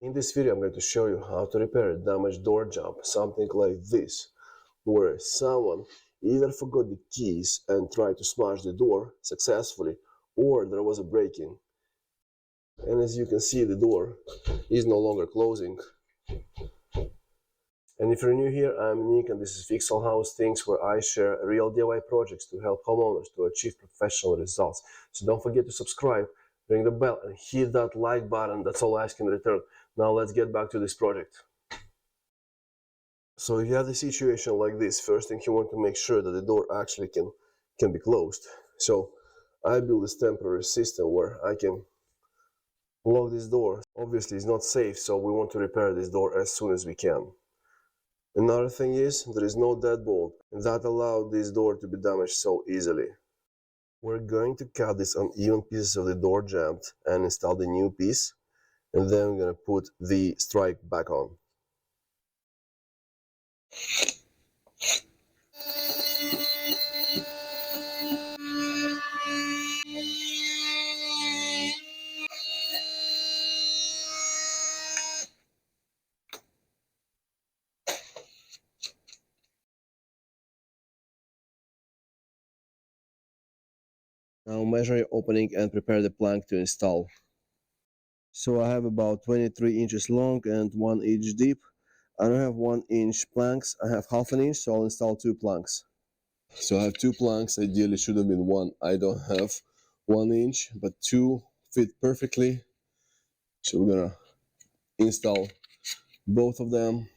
In this video I'm going to show you how to repair a damaged door jamb, something like this, where someone either forgot the keys and tried to smash the door successfully, or there was a break-in. And as you can see, the door is no longer closing. And if you're new here, I'm Nick and this is Fix All House Things, where I share real DIY projects to help homeowners to achieve professional results. So don't forget to subscribe, ring the bell and hit that like button. That's all I ask in return. Now let's get back to this project. So if you have the situation like this, first thing you want to make sure that the door actually can be closed. So I built this temporary system where I can lock this door. Obviously it's not safe, so we want to repair this door as soon as we can. Another thing is, there is no deadbolt, and that allowed this door to be damaged so easily. We're going to cut these uneven pieces of the door jamb and install the new piece, and then we're going to put the strike back on. Now measure your opening and prepare the plank to install. So I have about 23 inches long and 1 inch deep. I don't have 1 inch planks, I have half an inch, so I'll install 2 planks. So I have 2 planks, ideally should have been 1. I don't have 1 inch, but 2 fit perfectly. So we're gonna install both of them.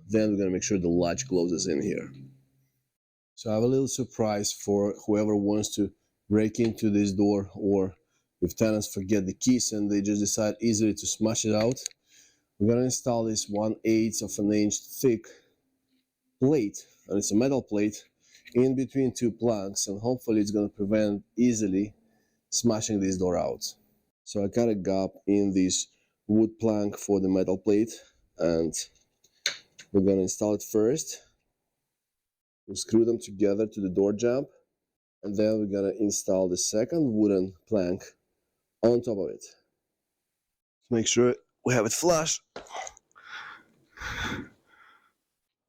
Then we're gonna make sure the latch closes in here. So I have a little surprise for whoever wants to break into this door, or if tenants forget the keys and they just decide easily to smash it out. We're gonna install this 1/8 of an inch thick plate, and it's a metal plate, in between 2 planks, and hopefully it's gonna prevent easily smashing this door out. So I cut a gap in this wood plank for the metal plate, and we're gonna install it first. We'll screw them together to the door jamb, and then we're gonna install the second wooden plank on top of it. Make sure we have it flush.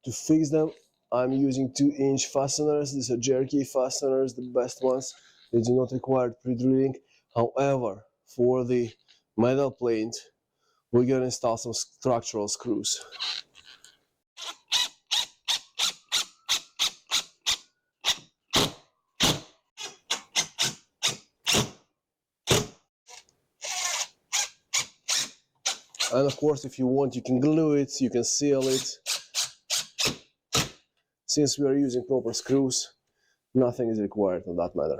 To fix them, I'm using 2-inch fasteners. These are jerky fasteners, the best ones. They do not require pre-drilling. However, for the metal plate, we're gonna install some structural screws. And of course, if you want, you can glue it, you can seal it. Since we are using proper screws, nothing is required on that matter.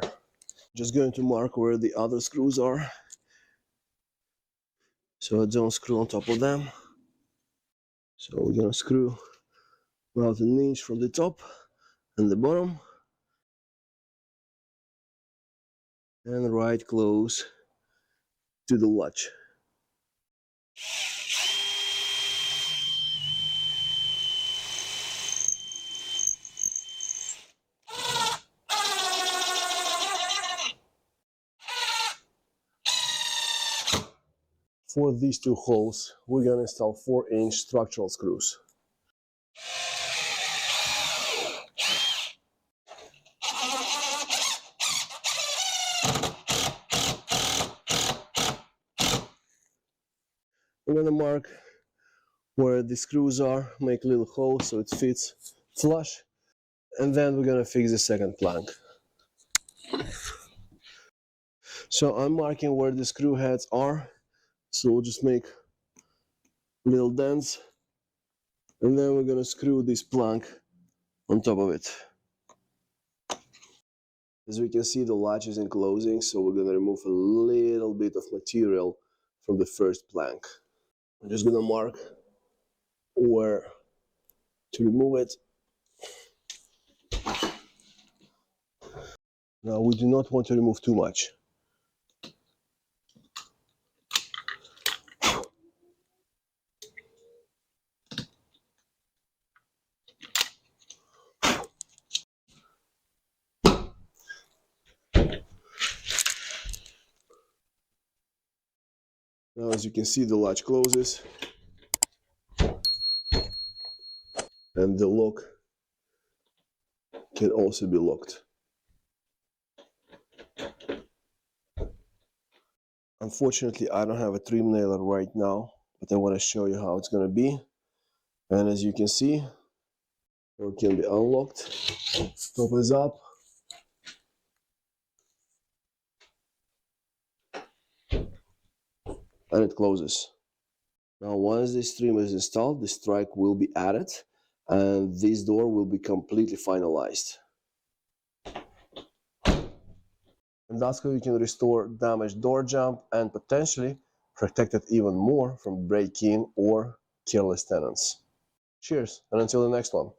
Just going to mark where the other screws are. So I don't screw on top of them. So we're gonna screw about 1 inch from the top and the bottom. And right close to the latch. For these 2 holes, we're gonna install 4-inch structural screws. We're gonna mark where the screws are, make little holes so it fits flush, and then we're gonna fix the second plank. So I'm marking where the screw heads are, so we'll just make little dents, and then we're gonna screw this plank on top of it. As we can see, the latch isn't closing, so we're gonna remove a little bit of material from the first plank. I'm just gonna mark where to remove it. Now we do not want to remove too much. Now, as you can see, the latch closes and the lock can also be locked. Unfortunately, I don't have a trim nailer right now, but I want to show you how it's going to be. And as you can see, door can be unlocked. Top is up. And it closes. Now, once this trim is installed, the strike will be added and this door will be completely finalized. And that's how you can restore damaged door jamb and potentially protect it even more from break-in or careless tenants. Cheers, and until the next one.